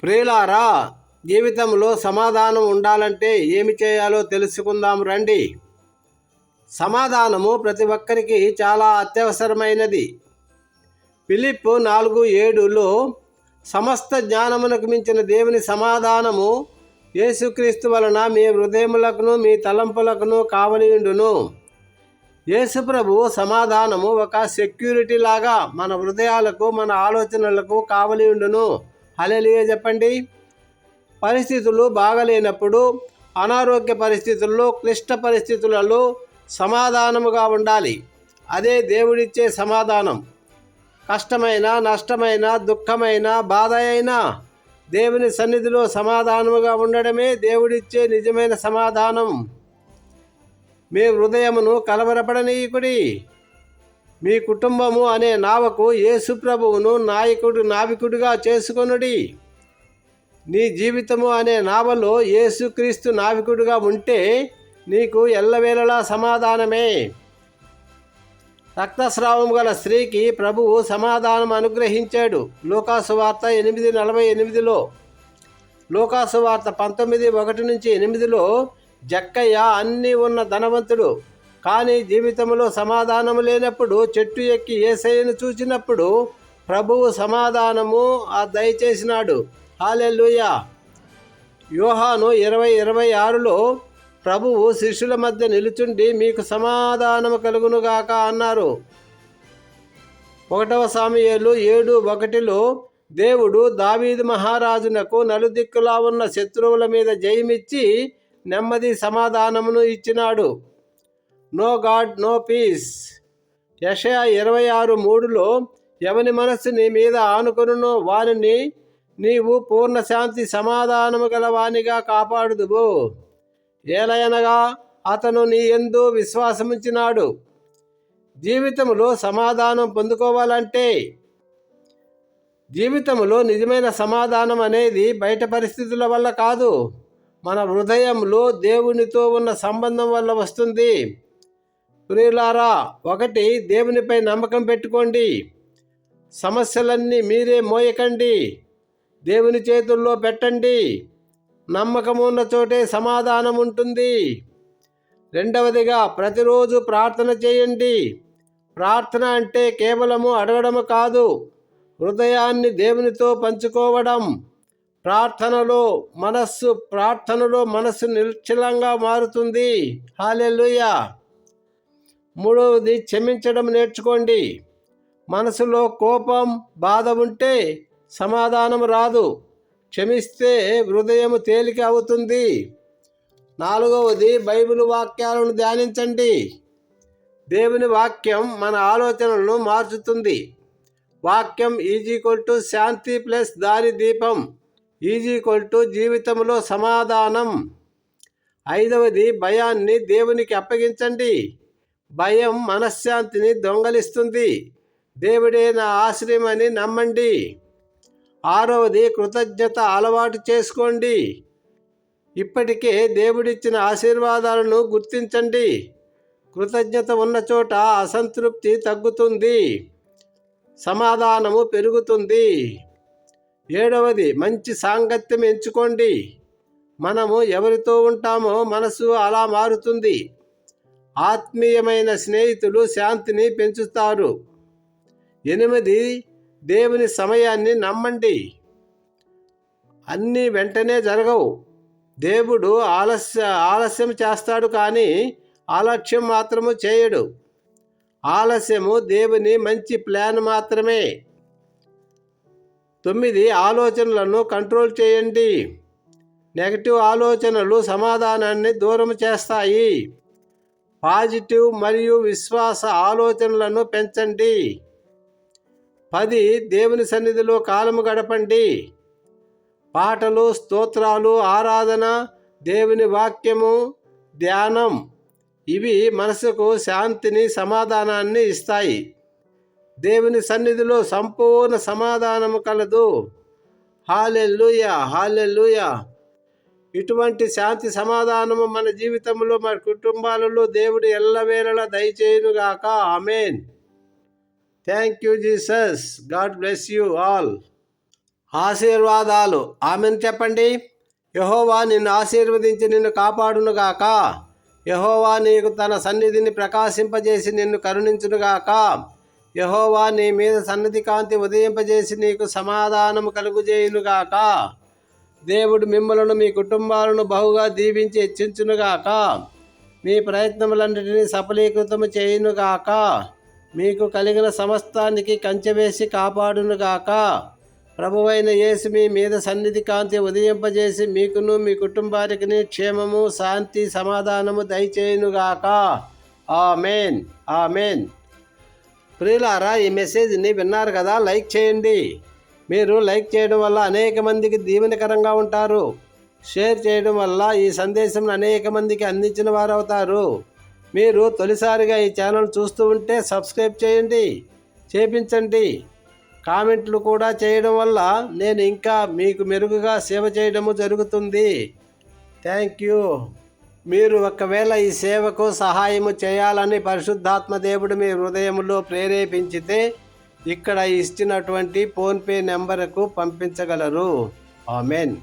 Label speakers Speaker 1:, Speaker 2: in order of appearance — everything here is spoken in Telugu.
Speaker 1: ప్రియులారా, జీవితంలో సమాధానం ఉండాలంటే ఏమి చేయాలో తెలుసుకుందాం రండి. సమాధానము ప్రతి ఒక్కరికి చాలా అత్యవసరమైనది. ఫిలిప్పు 4:7లో సమస్త జ్ఞానమునకు మించిన దేవుని సమాధానము యేసుక్రీస్తు వలన మీ హృదయములకును మీ తలంపులకును కావలియుండును. యేసుప్రభు సమాధానము ఒక సెక్యూరిటీ లాగా మన హృదయాలకు మన ఆలోచనలకు కావలియుండును. హల్లెలూయా చెప్పండి. పరిస్థితులు బాగలేనప్పుడు, అనారోగ్య పరిస్థితుల్లో, క్లిష్ట పరిస్థితులలో సమాధానముగా ఉండాలి. అదే దేవుడిచ్చే సమాధానం. కష్టమైన, నష్టమైన, దుఃఖమైన, బాధ అయినా దేవుని సన్నిధిలో సమాధానముగా ఉండడమే దేవుడిచ్చే నిజమైన సమాధానం. మీ హృదయమును కలవరపడనీయకుడి. మీ కుటుంబము అనే నావకు యేసు ప్రభువును నావికుడిగా చేసుకొనుడి. నీ జీవితము అనే నావలో యేసుక్రీస్తు నావికుడిగా ఉంటే నీకు ఎల్లవేళలా సమాధానమే. రక్తస్రావం గల స్త్రీకి ప్రభువు సమాధానం అనుగ్రహించాడు. లూకాసువార్త 8:48లో, లూకాసువార్త 19:1-8లో జక్కయ్య అన్నీ ఉన్న ధనవంతుడు, కానీ జీవితంలో సమాధానము లేనప్పుడు చెట్టు ఎక్కి యేసయ్యను చూచినప్పుడు ప్రభువు సమాధానము దయచేసినాడు. హల్లెలూయా. యోహాను 20:26లో ప్రభువు శిష్యుల మధ్య నిలుచుండి మీకు సమాధానము కలుగునుగాక అన్నారు. 1 సమూయేలు 7:1లో దేవుడు దావీదు మహారాజునకు నలుదిక్కులా ఉన్న శత్రువుల మీద జయమిచ్చి నెమ్మది సమాధానమును ఇచ్చినాడు. No God no peace. యెషయా 26:3లో ఎవని మనస్సు నీ మీద ఆనుకొనునో వానిని నీవు పూర్ణ శాంతి సమాధానము గలవానిగా కాపాడుదువు. ఏలయనగా అతను నీ యందు విశ్వాసముంచినాడు. జీవితంలో సమాధానం పొందుకోవాలంటే, జీవితంలో నిజమైన సమాధానం అనేది బయట పరిస్థితుల వల్ల కాదు, మన హృదయంలో దేవునితో ఉన్న సంబంధం వల్ల వస్తుంది. ప్రియులారా, 1 దేవునిపై నమ్మకం పెట్టుకోండి. సమస్యలన్నీ మీరే మోయకండి, దేవుని చేతుల్లో పెట్టండి. నమ్మకం ఉన్న చోటే సమాధానం ఉంటుంది. 2వదిగా ప్రతిరోజు ప్రార్థన చేయండి. ప్రార్థన అంటే కేవలము అడగడము కాదు, హృదయాన్ని దేవునితో పంచుకోవడం. ప్రార్థనలో మనస్సు నిశ్చలంగా మారుతుంది. హల్లెలూయా. 3వది క్షమించడం నేర్చుకోండి. మనసులో కోపం, బాధ ఉంటే సమాధానం రాదు. క్షమిస్తే హృదయం తేలిక అవుతుంది. 4వది బైబిల్ వాక్యాలను ధ్యానించండి. దేవుని వాక్యం మన ఆలోచనలను మార్చుతుంది. వాక్యం శాంతి ప్లస్ దారి దీపం జీవితంలో సమాధానం. 5వది భయాన్ని దేవునికి అప్పగించండి. భయం మనశ్శాంతిని దొంగలిస్తుంది. దేవుడే నా ఆశ్రయం అని నమ్మండి. 6వది కృతజ్ఞత అలవాటు చేసుకోండి. ఇప్పటికే దేవుడిచ్చిన ఆశీర్వాదాలను గుర్తించండి. కృతజ్ఞత ఉన్న చోట అసంతృప్తి తగ్గుతుంది, సమాధానము పెరుగుతుంది. 7వది మంచి సాంగత్యం ఎంచుకోండి. మనము ఎవరితో ఉంటామో మనసు అలా మారుతుంది. ఆత్మీయమైన స్నేహితులు శాంతిని పెంచుతారు. 8 దేవుని సమయాన్ని నమ్మండి. అన్నీ వెంటనే జరగవు. దేవుడు ఆలస్యం చేస్తాడు, కానీ ఆలస్యం మాత్రము చేయడు. ఆలస్యము దేవుని మంచి ప్లాన్ మాత్రమే. 9 ఆలోచనలను కంట్రోల్ చేయండి. నెగటివ్ ఆలోచనలు సమాధానాన్ని దూరం చేస్తాయి. పాజిటివ్ మరియు విశ్వాస ఆలోచనలను పెంచండి. 10 దేవుని సన్నిధిలో కాలము గడపండి. పాటలు, స్తోత్రాలు, ఆరాధన, దేవుని వాక్యము, ధ్యానం ఇవి మనసుకు శాంతిని, సమాధానాన్ని ఇస్తాయి. దేవుని సన్నిధిలో సంపూర్ణ సమాధానము కలదు. హల్లెలూయా, హల్లెలూయా. ఇటువంటి శాంతి సమాధానము మన జీవితంలో, మన కుటుంబాలలో దేవుడు ఎల్లవేళలా దయచేయునుగాక. Amen. Thank you Jesus. God bless you all. ఆశీర్వాదాలు. ఆమెను చెప్పండి. యెహోవా నిన్ను ఆశీర్వదించి నిన్ను కాపాడునుగాక. యెహోవా నీకు తన సన్నిధిని ప్రకాశింపజేసి నిన్ను కరుణించునుగాక. యెహోవా నీ మీద సన్నిధి కాంతి ఉదయింపజేసి నీకు సమాధానము కలుగుజేయునుగాక. దేవుడు మిమ్మలను మీ కుటుంబాలను బహుగా దీవించి హెచ్చించునుగాక. మీ ప్రయత్నములన్నిటినీ సఫలీకృతము చేయునుగాక. మీకు కలిగిన సమస్తానికి కంచెవేసి కాపాడునుగాక. ప్రభువైన యేసు మీ మీద సన్నిధి కాంతి ఉదయింపజేసి మీకును మీ కుటుంబానికి క్షేమము, శాంతి, సమాధానము దయచేయునుగాక. ఆమేన్. ఆమేన్. ప్రియులారా, ఈ మెసేజ్ని విన్నారు కదా, లైక్ చేయండి. మీరు లైక్ చేయడం వల్ల అనేక మందికి దీవెనకరంగా ఉంటారు. షేర్ చేయడం వల్ల ఈ సందేశం అనేక మందికి అందించిన వారు అవుతారు. మీరు తొలిసారిగా ఈ ఛానల్ చూస్తూ ఉంటే సబ్స్క్రైబ్ చేయండి, చేపించండి. కామెంట్లు కూడా చేయడం వల్ల నేను ఇంకా మీకు మెరుగుగా సేవ చేయడము జరుగుతుంది. Thank you. మీరు ఒకవేళ ఈ సేవకు సహాయము చేయాలని పరిశుద్ధాత్మ దేవుడు మీ హృదయంలో ప్రేరేపించితే ఇక్కడ ఇచ్చినటువంటి ఫోన్పే నెంబర్కు పంపించగలరు. ఆమెన్.